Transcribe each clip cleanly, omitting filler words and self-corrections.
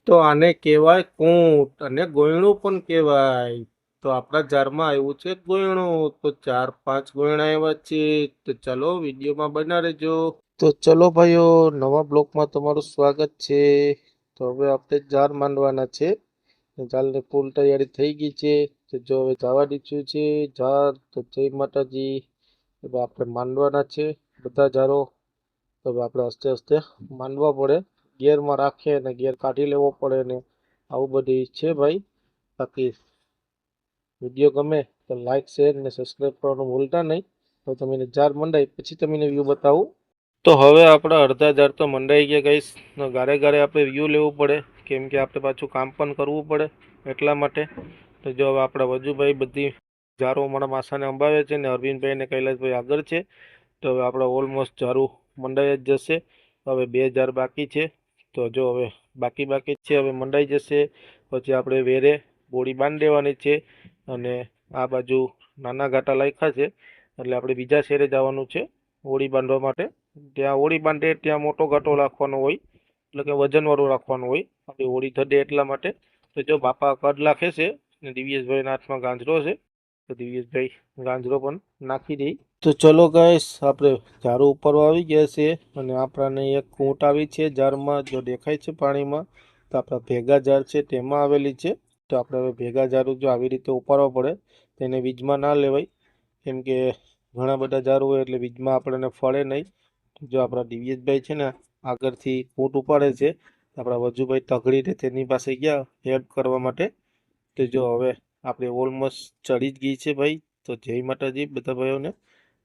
તો આને કહેવાય કૂંટ અને ગોયણું પણ કહેવાય. તો આપણા જારમાં આવ્યું છે ગોયણું. તો 4-5 ગોયણા આવ્યા છે. તો ચાલો વિડીયોમાં બના રહેજો. તો ચલો ભાઈઓ, નવા બ્લોકમાં તમારું સ્વાગત છે. તો હવે આપણે જાર માંડવાના છે. જારની ફૂલ તૈયારી થઈ ગઈ છે. તો જો હવે જવા દીધું છે જાર. તો જય માતાજી. હવે આપણે માંડવાના છે બધા જારો. તો હવે આપણે આસ્તે આસ્તે માંડવા પડે. ગેરમાં રાખે અને ગેર કાઢી લેવો પડે ને આવું બધી છે ભાઈ. બાકી વિડીયો ગમે તો લાઈક શેર ને સબસ્ક્રાઈબ કરવાનું ભૂલતા નહીં. તો તમને જાર મંડાય પછી તમને વ્યૂ બતાવું. તો હવે આપણા અડધા જાર તો મંડાઈ ગયા ગાઈસ. ગારે ગારે આપણે વ્યૂ લેવું પડે, કેમ કે આપણે પાછું કામ પણ કરવું પડે એટલા માટે. તો જો હવે આપણા વજુભાઈ બધી જારો અમારા માસાને અંબાવે છે ને અરવિંદભાઈ ને કૈલાસભાઈ આગળ છે. તો હવે આપણે ઓલમોસ્ટ જારું મંડાઈ જ જશે. હવે 2 જાર બાકી છે. તો જો હવે બાકી છે, હવે મંડાઈ જશે. પછી આપણે વેરે બોડી બાંધી દેવાની છે. અને આ બાજુ નાના ઘાટા લાખ્યા છે, એટલે આપણે બીજા શેરે જવાનું છે હોળી બાંધવા માટે. ત્યાં હોળી બાંધે ત્યાં મોટો ઘાટો રાખવાનો હોય, એટલે કે વજનવાળું રાખવાનું હોય આપણી હોળી થડે એટલા માટે. તો જો બાપા કડ લાખે છે ને દિવ્યેશભાઈના હાથમાં ગાંજરો છે. તો દિવ્યેશભાઈ ગાંજરો પણ નાખી દઈ. તો ચલો ગાઈસ, આપણે ઝાડુ ઉપર આવી ગયા છે અને આપણાને એક કૂંટ આવી છે ઝાડમાં, જો દેખાય છે પાણીમાં. તો આપણા ભેગા ઝાડ છે તેમાં આવેલી છે. તો આપણે હવે ભેગા ઝાડુ જો આવી રીતે ઉપાડવા પડે. તેને વીજમાં ના લેવાય, કેમ કે ઘણા બધા ઝાડ હોય એટલે વીજમાં આપણને ફળે નહીં. જો આપણા દિવ્યેશભાઈ છે ને આગળથી કૂંટ ઉપાડે છે. આપણા વજુભાઈ તગડીને તેની પાસે ગયા હેલ્પ કરવા માટે. તો જો હવે આપણે ઓલમોસ્ટ ચડી જ ગઈ છે ભાઈ. તો જય માતાજી બધા ભાઈઓને.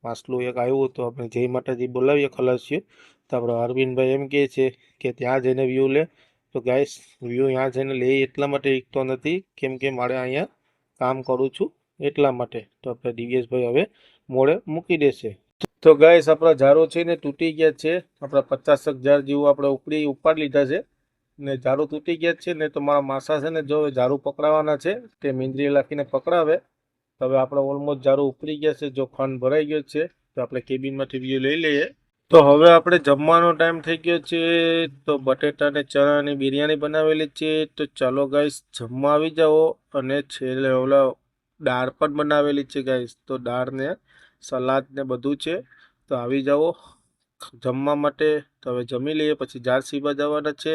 માસલું એક આવ્યું તો આપણે જય માતાજી બોલાવીએ ખલાસીએ. તો આપણે અરવિંદભાઈ એમ કહે છે કે ત્યાં જઈને વ્યૂ લે. તો ગાઈસ, વ્યૂ ત્યાં જઈને લે એટલા માટે ઈકતો નથી, કેમ કે મારે અહીંયા કામ કરું છું એટલા માટે. તો આપણે દિવ્યેશભાઈ હવે મોડે મૂકી દેશે. તો ગાઈસ, આપણા ઝારો છે ને તૂટી ગયા છે. આપણા 50 ઝાર જેવું આપણે ઉપાડી લીધા છે ને ઝાડુ તૂટી ગયા છે ને. તો મારા માસા છે ને જો ઝાડુ પકડાવાના છે, તે મીંદરી લાખીને પકડાવે. તો હવે આપણે ઓલમોસ્ટ ઝાડુ ઉપડી ગયા છે, જો ખંડ ભરાઈ ગયો છે. તો આપણે કેબિનમાંથી વ્યૂ લઈ લઈએ. તો હવે આપણે જમવાનો ટાઈમ થઈ ગયો છે. તો બટેટા ને ચણાની બિરયાની બનાવેલી છે. તો ચાલો ગાઈસ, જમવા આવી જાઓ. અને છેલ્લે ઓલા દાળ પણ બનાવેલી છે ગાઈસ. તો દાળ ને સલાડ ને બધું છે. તો આવી જાઓ જમવા માટે. તો હવે જમી લઈએ, પછી ઝાડ સીવા જવાના છે.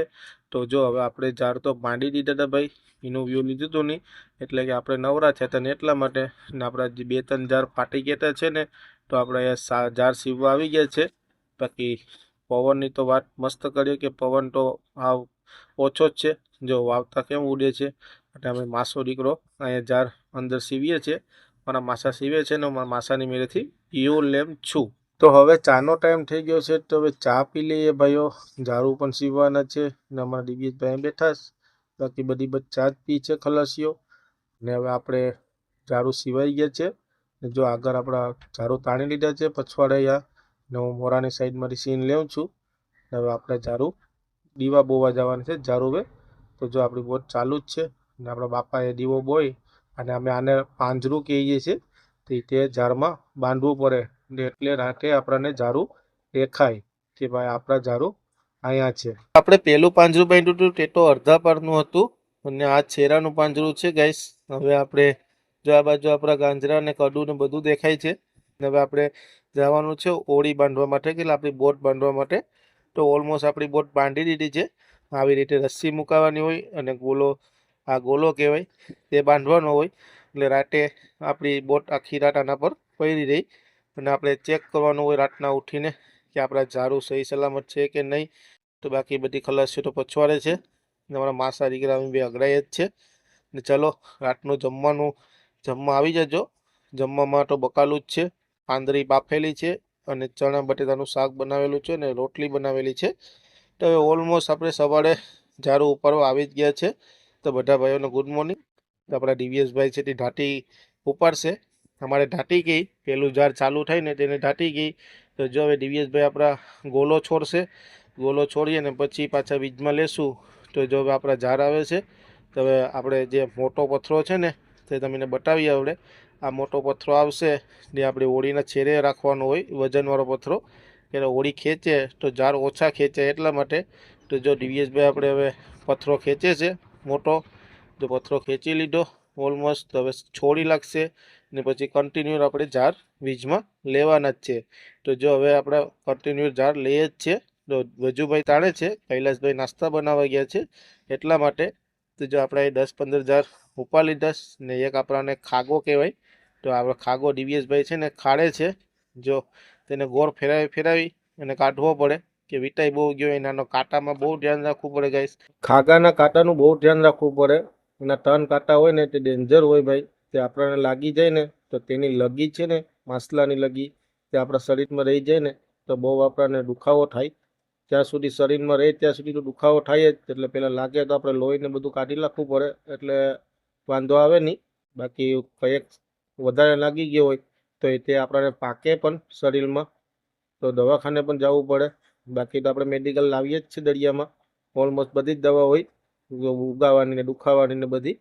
તો જો હવે આપણે ઝાડ તો માંડી દીધા હતા ભાઈ, એનું વ્યૂ લીધું હતું નહીં, એટલે કે આપણે નવરા થયા હતા ને એટલા માટે. ને આપણા જે 2-3 ઝાડ ફાટી ગયા છે ને, તો આપણે ઝાડ સીવવા આવી ગયા છે. બાકી પવનની તો વાત મસ્ત કરીએ કે પવન તો આ ઓછો જ છે. જો વાવતા કેમ ઉડે છે. એટલે અમે માસો દીકરો અહીંયા ઝાડ અંદર સીવીએ છીએ. મારા માસા સીવે છે ને મારા માસાની મેરેથી પીઓ લેમ છું. તો હવે ચાનો ટાઈમ થઈ ગયો છે. તો હવે ચા પી લઈએ ભાઈઓ. ઝાડુ પણ સીવવાના છે ને અમારા દિવ્યેશભાઈ બેઠા છે. બાકી બધી ચા જ પી છે ખલાસીઓ. ને હવે આપણે ઝાડુ સીવાઈ ગયા છે. ને જો આગળ આપણા ઝાડુ તાણી લીધા છે પછવાડે. ને હું મોરાની સાઈડમાંથી સીન લેવું છું. ને હવે આપણે ઝાડુ દીવા બોવા જવાનું છે ઝાડુએ. તો જો આપણી બોટ ચાલુ જ છે ને આપણા બાપાએ દીવો બોય અને અમે આને પાંજરું કહીએ છીએ. તે ઝાડમાં બાંધવું પડે ને એટલે રાતે આપણને ઝાડુ દેખાય કે ભાઈ આપણા ઝાડુ અહીંયા છે. આપણે પેલું પાંજરું બાંધ્યું હતું તે તો અડધા પારનું હતું, અને આ છેરાનું પાંજરું છે ગાઈસ. હવે આપણે જો આ બાજુ આપણા ગાંજરા ને કડું ને બધું દેખાય છે. હવે આપણે જવાનું છે ઓળી બાંધવા માટે, કે આપણી બોટ બાંધવા માટે. તો ઓલમોસ્ટ આપણી બોટ બાંધી દીધી છે. આવી રીતે રસ્સી મુકાવાની હોય અને આ ગોલો કહેવાય તે બાંધવાનો હોય. એટલે રાતે આપણી બોટ આખી રાત આના પર પડી રહી. અને આપણે ચેક કરવાનું હોય રાતના ઉઠીને કે આપણા ઝાડુ સહી સલામત છે કે નહીં. તો બાકી બધી ખલાસીઓ તો પછવાડે છે. ને અમારા માસા દીકરા અમે બે અઘરાય જ છે. ને ચલો રાતનું જમવા આવી જજો. જમવામાં તો બકાલું જ છે, આંદરી બાફેલી છે અને ચણા બટેટાનું શાક બનાવેલું છે ને રોટલી બનાવેલી છે. તો હવે ઓલમોસ્ટ આપણે સવારે ઝાડુ ઉપાડવા આવી જ ગયા છે. તો બધા ભાઈઓને ગુડ મોર્નિંગ. તો આપણા દિવ્યેશભાઈ છે તે ઢાટી ઉપાડશે. અમારે ઢાટી ગઈ, પેલું ઝાડ ચાલુ થાય ને તેને ઢાટી ગઈ. તો જો હવે દિવ્યેશભાઈ આપણા ગોલો છોડશે. ગોલો છોડીએ ને પછી પાછા વીજમાં લેશું. તો જો હવે આપણા ઝાડ આવે છે. તો હવે આપણે જે મોટો પથ્થરો છે ને તે તમને બતાવીએ. આપણે આ મોટો પથ્થરો આવશે ને આપણે હોળીના છેડે રાખવાનો હોય, વજનવાળો પથ્થરો. એટલે હોળી ખેંચે તો ઝાડ ઓછા ખેંચે એટલા માટે. તો જો દિવ્યેશભાઈ આપણે હવે પથ્થરો ખેંચે છે મોટો, તો પથ્થરો ખેંચી લીધો ઓલમોસ્ટ. હવે છોડી લાગશે ને પછી કન્ટિન્યુ આપણે જાર વીજમાં લેવાના જ છે. તો જો હવે આપણે કન્ટિન્યુ જાર લઈએ જ છે. તો વજુભાઈ તાણે છે, કૈલાસભાઈ નાસ્તા બનાવવા ગયા છે એટલા માટે. તો જો આપણે 10-15 જાર ઉપા લીધા ને એક આપણાને ખાગો કહેવાય. તો આપણે ખાગો દિવ્યેશભાઈ છે ને ખાડે છે. જો તેને ગોળ ફેરાવી અને કાઢવો પડે કે વિટાઈ બહુ ગયો. એના કાંટામાં બહુ ધ્યાન રાખવું પડે ગાઈસ. ખાગાના કાંટાનું બહુ ધ્યાન રાખવું પડે. એના 3 કાંટા હોય ને તે ડેન્જર હોય ભાઈ. તે આપણને લાગી જાય ને તો તેની લગી છે ને, માસલાની લગી, તે આપણા શરીરમાં રહી જાય ને તો બહુ આપણને દુખાવો થાય. જ્યાં સુધી શરીરમાં રહે ત્યાં સુધી તો દુખાવો થાય જ. એટલે પહેલાં લાગે તો આપણે લોહીને બધું કાઢી નાખવું પડે એટલે વાંધો આવે નહીં. બાકી કંઈક વધારે લાગી ગયો હોય તો તે આપણને પાકે પણ શરીરમાં, તો દવાખાને પણ જવું પડે. બાકી તો આપણે મેડિકલ લાવીએ જ છે દરિયામાં. ઓલમોસ્ટ બધી જ દવા હોય ઉગાવાની ને દુખાવાની ને બધી.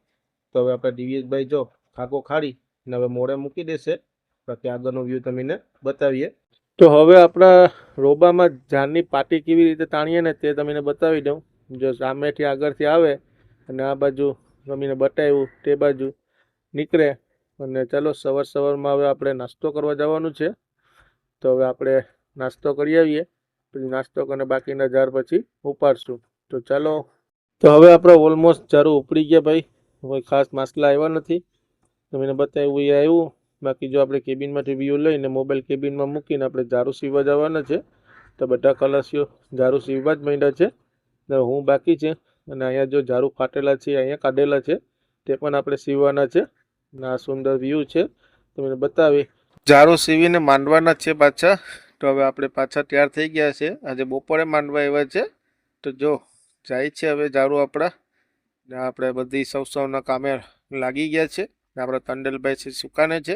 તો હવે આપણે દિવ્યેશભાઈ જો ખાગો ખાડી ને હવે મોડે મૂકી દેશે. બાકી આગળનો વ્યૂ તમને બતાવીએ. તો હવે આપણા રોબામાં જારની પાટી કેવી રીતે તાણીએ ને તે તમને બતાવી દઉં. જો સામેથી આગળથી આવે અને આ બાજુ તમને બતાવ્યું તે બાજુ નીકળે. અને ચાલો સવારમાં હવે આપણે નાસ્તો કરવા જવાનું છે. તો હવે આપણે નાસ્તો કરી આવીએ, પછી નાસ્તો કરીને બાકીના જાર પછી ઉપાડશું. તો ચાલો. તો હવે આપણે ઓલમોસ્ટ જારું ઉપડી ગયા ભાઈ. કોઈ ખાસ માસલા આવ્યા નથી, તમને બતાવ્યું એ આવ્યું. બાકી જો આપણે કેબિનમાંથી વ્યૂ લઈને મોબાઈલ કેબિનમાં મૂકીને આપણે જારું સીવવા જવાના છે. તો બધા ખલાસીઓ જારું સીવવા જ માંડ્યા છે. હું બાકી છે. અને અહીંયા જો જારું ફાટેલા છે અહીંયા કાઢેલા છે તે પણ આપણે સીવવાના છે. આ સુંદર વ્યૂ છે તમને બતાવી. જારું સીવીને માંડવાના છે પાછા. તો હવે આપણે પાછા તૈયાર થઈ ગયા છે. આજે બપોરે માંડવા આવ્યા છે. તો જો જાય છે હવે જારું આપણા. આપણે બધી સૌના કામે લાગી ગયા છે. આપણા તંડેલભાઈ છે સુકાને છે,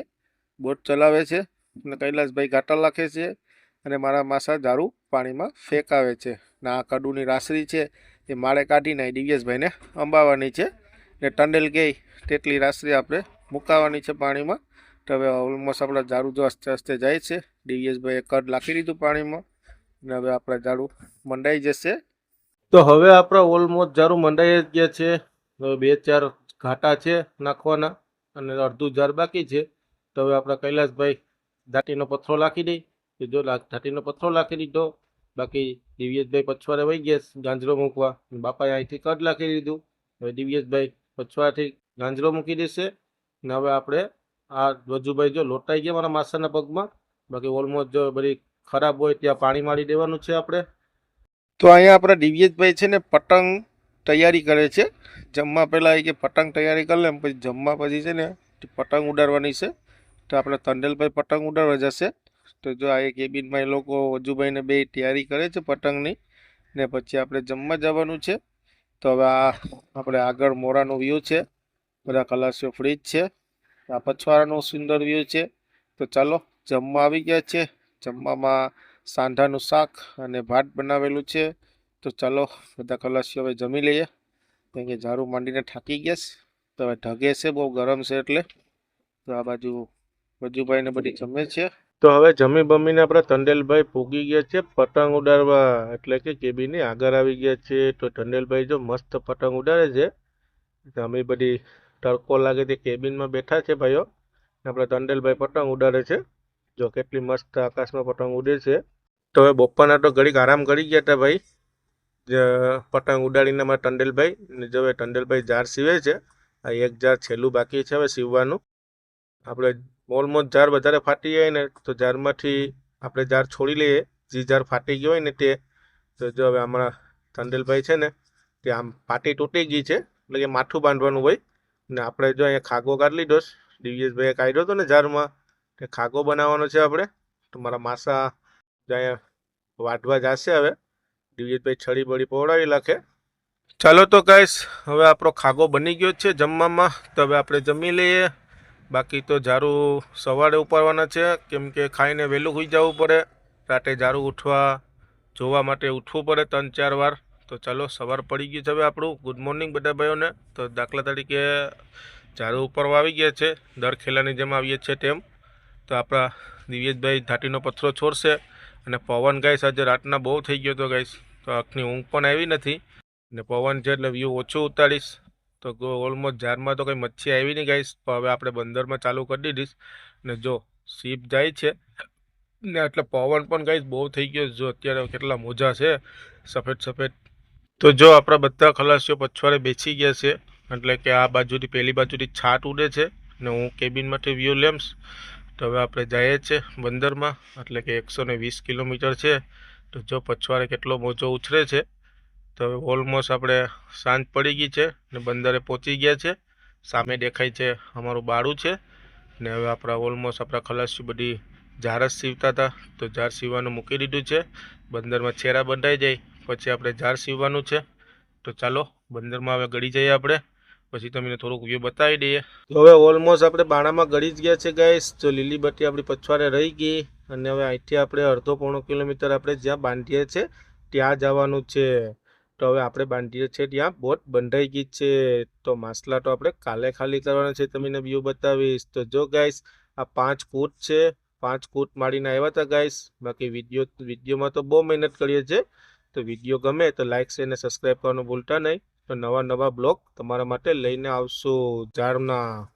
બોટ ચલાવે છે, અને કૈલાસભાઈ ઘાટા લાખે છે, અને મારા માસા જારું પાણીમાં ફેંકાવે છે. ને આ કડુની રાસરી છે એ માળે કાઢીને દિવ્યેશભાઈને અંબાવાની છે. ને ટંડેલ ગઈ તેટલી રાસરી આપણે મુકાવાની છે પાણીમાં. તો હવે ઓલમોસ્ટ આપણા જારું જો આસ્તે આસ્તે જાય છે. દિવ્યેશભાઈએ કડ લાખી દીધું પાણીમાં અને હવે આપણા જારું મંડાઈ જશે. તો હવે આપણા ઓલમોસ્ટ જારું મંડાઈ જ ગયા છે. હવે 2-4 ઘાટા છે નાખવાના અને અડધું જાર બાકી છે. તો હવે આપણા કૈલાસભાઈ ધાટીનો પથ્થરો લાખી દઈ. કે જો ધાટીનો પથ્થરો લાખી દીધો. બાકી દિવ્યેશભાઈ પછવાડે વહી ગયા ગાંજરો મૂકવા. બાપાએ અહીંથી કડ લાખી દીધું. હવે દિવ્યેશભાઈ પછવાડેથી ગાંજરો મૂકી દેશે. ને હવે આપણે આ વજુભાઈ જો લોટાઈ ગયા મારા માસાના પગમાં. બાકી ઓલમોસ્ટ જો બધી ખરાબ હોય ત્યાં પાણી મારી દેવાનું છે આપણે. તો અહીંયા આપણા દિવ્યેશભાઈ છે ને પતંગ તૈયારી કરે છે. જમવા પહેલાં કે પતંગ તૈયારી કરી લે પછી જમવા પછી છે ને પતંગ ઉડાડવાની છે. તો આપણે તંડેલભાઈ પતંગ ઉડાડવા જશે. તો જો આ કેબિનમાં એ લોકો વજુભાઈને બે તૈયારી કરે છે પતંગની. ને પછી આપણે જમવા જવાનું છે. તો હવે આ આપણે આગળ મોરાનો વ્યૂ છે. બધા ખલાસીઓ ફ્રી જ છે. આ પછવાડાનો સુંદર વ્યૂ છે. તો ચાલો જમવા આવી ગયા છે. જમવામાં સાંધાનું શાક અને ભાત બનાવેલું છે. તો ચાલો બધા ખલાસીઓ હવે જમી લઈએ. કેમ કે ઝાડુ માંડીને થાકી ગયા છે. તો હવે ઢગે છે, બહુ ગરમ છે એટલે. તો આ બાજુ વજુભાઈને બધી જમે છે. તો હવે જમી બમીને આપણા ટંડેલભાઈ પૂગી ગયા છે પતંગ ઉડાડવા. એટલે કે કેબિનની આગળ આવી ગયા છે. તો ટંડેલભાઈ જો મસ્ત પતંગ ઉડાડે છે. અમે બધી તડકો લાગે તે કેબિનમાં બેઠા છે ભાઈઓ. આપણા ટંડેલભાઈ પતંગ ઉડાડે છે. જો કેટલી મસ્ત આકાશમાં પતંગ ઉડે છે. તો હવે બપોરના તો ઘડીક આરામ કરી ગયા હતા ભાઈ. પતંગ ઉડાડીને અમારા ટંડેલભાઈ ને જો ટંડેલભાઈ જાર સીવે છે. આ એક જાર છેલ્લું બાકી છે હવે સીવવાનું. આપણે ઓલમોસ્ટ જાર વધારે ફાટી જાય ને તો જારમાંથી આપણે જાર છોડી લઈએ. જે જાર ફાટી ગયો હોય ને તે. તો જો હવે અમારા ટંડેલભાઈ છે ને તે આમ પાટી તૂટી ગઈ છે એટલે કે માથું બાંધવાનું હોય. ને આપણે જો અહીંયા ખાગો કાઢી લીધો. દિવ્યેશભાઈએ કાઢ્યો હતો ને જારમાં તે ખાગો બનાવવાનો છે આપણે. તો મારા માસા અહીંયા વાઢવા જશે હવે. દિવ્યેશભાઈ છડી બળી પહોળાવી નાખે. ચાલો તો ગાઈસ હવે આપણો ખાગો બની ગયો છે જમવામાં. તો હવે આપણે જમી લઈએ. બાકી તો ઝારું સવારે ઉપાડવાના છે. કેમ કે ખાઈને વહેલું સુઈ જવું પડે. રાતે ઝારું જોવા માટે ઉઠવું પડે 3-4 વાર. તો ચાલો સવાર પડી ગયું છે હવે આપણું. ગુડ મોર્નિંગ બધા ભાઈઓને. તો દાખલા તરીકે ઝારું ઉપાડવા આવી ગયા છે. દર ખેલાની જેમ આવીએ છીએ તેમ. તો આપણા દિવ્યેશભાઈ ધાટીનો પથ્થરો છોડશે. અને પવન ગાઈસ આજે રાતના બહુ થઈ ગયો હતો ગાઈસ. તો આંખની ઊંઘ પણ આવી નથી. ને પવન છે એટલે વ્યૂ ઓછું ઉતારીશ. તો ઓલમોસ્ટ જારમાં તો કંઈ મચ્છી આવી નહીં ગાઈસ. તો હવે આપણે બંદરમાં ચાલુ કરી દીધીશ. ને જો શીપ જાય છે ને એટલે પવન પણ ગાઈસ બહુ થઈ ગયો. જો અત્યારે કેટલા મોજા છે સફેદ સફેદ. તો જો આપણા બધા ખલાસીઓ પછવાડે બેસી ગયા છે, એટલે કે આ બાજુથી પેલી બાજુથી છાટ ઉડે છે ને હું કેબિનમાંથી વ્યૂ લેમ્સ. તો હવે આપણે જઈએ છીએ બંદરમાં, એટલે કે 120 કિલોમીટર છે. તો જો પછવાડે કેટલો મોજો ઉછરે છે. તો હવે ઓલમોસ્ટ આપણે સાંજ પડી ગઈ છે ને બંદરે પહોંચી ગયા છે. સામે દેખાય છે અમારું બાળું છે ને હવે આપણા ખલાસીઓ બધી ઝાર જ સીવતા હતા, તો ઝાર સીવવાનું મૂકી દીધું છે. બંદરમાં છેરા બંધાઈ જાય પછી આપણે ઝાર સીવવાનું છે. તો ચાલો બંદરમાં હવે ગળી જઈએ આપણે, પછી તમને થોડુંક વ્યૂ બતાવી દઈએ. તો હવે ઓલમોસ્ટ આપણે બાણામાં ગળી જ ગયા છે ગાઈસ. તો લીલી બત્તી આપણી પછવાડે રહી ગઈ અને હવે અહીંથી આપણે અડધો પોણો કિલોમીટર આપણે જ્યાં બાંધીએ છીએ ત્યાં જવાનું છે. તો હવે આપણે બાંધીએ છીએ ત્યાં બોટ બંધાઈ ગઈ છે. તો માસલા તો આપણે કાલે ખાલી કરવાના છે, તમને વ્યૂ બતાવીશ. તો જો ગાઈસ આ 5 ફૂટ છે, 5 ફૂટ મારીને આવ્યા હતા ગાઈસ. બાકી વિડીયોમાં તો બહુ મહેનત કરીએ છીએ. તો વિડીયો ગમે તો લાઈક શેર અને સબસ્ક્રાઈબ કરવાનું ભૂલતા નહીં. તો નવા બ્લોગ તમારા માટે લઈને આવશું ઝાડના.